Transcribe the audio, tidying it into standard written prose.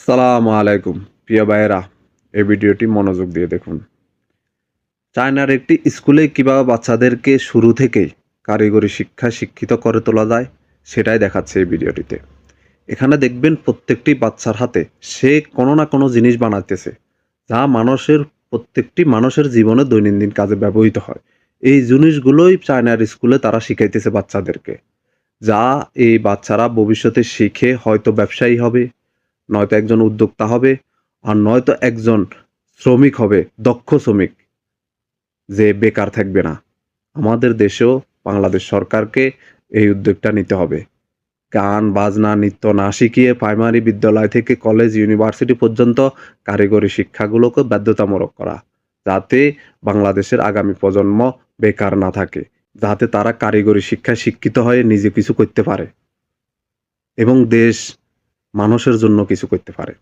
আসসালামু আলাইকুম প্রিয় ভাইয়েরা, এই ভিডিওটি মনোযোগ দিয়ে দেখুন। চায়নার একটি স্কুলে কিভাবে বাচ্চাদেরকে শুরু থেকেই কারিগরি শিক্ষায় শিক্ষিত করে তোলা যায় সেটাই দেখাচ্ছে এই ভিডিওটিতে। এখানে দেখবেন প্রত্যেকটি বাচ্চার হাতে সে কোনো না কোনো জিনিস বানাতেছে, যা প্রত্যেকটি মানুষের জীবনে দৈনন্দিন কাজে ব্যবহৃত হয়। এই জিনিসগুলোই চায়নার স্কুলে তারা শিখাইতেছে বাচ্চাদেরকে, যা এই বাচ্চারা ভবিষ্যতে শিখে হয়তো ব্যবসায়ী হবে, নয়তো একজন উদ্যোক্তা হবে, আর নয়তো একজন শ্রমিক হবে, দক্ষ শ্রমিক, যে বেকার থাকবে না। আমাদের দেশেও বাংলাদেশ সরকারকে এই উদ্যোগটা নিতে হবে। গান বাজনা নৃত্য না শিখিয়ে প্রাইমারি বিদ্যালয় থেকে কলেজ ইউনিভার্সিটি পর্যন্ত কারিগরি শিক্ষাগুলোকে বাধ্যতামূলক করা, যাতে বাংলাদেশের আগামী প্রজন্ম বেকার না থাকে, যাতে তারা কারিগরি শিক্ষায় শিক্ষিত হয়ে নিজে কিছু করতে পারে এবং দেশ মানুষের জন্য কিছু করতে পারে।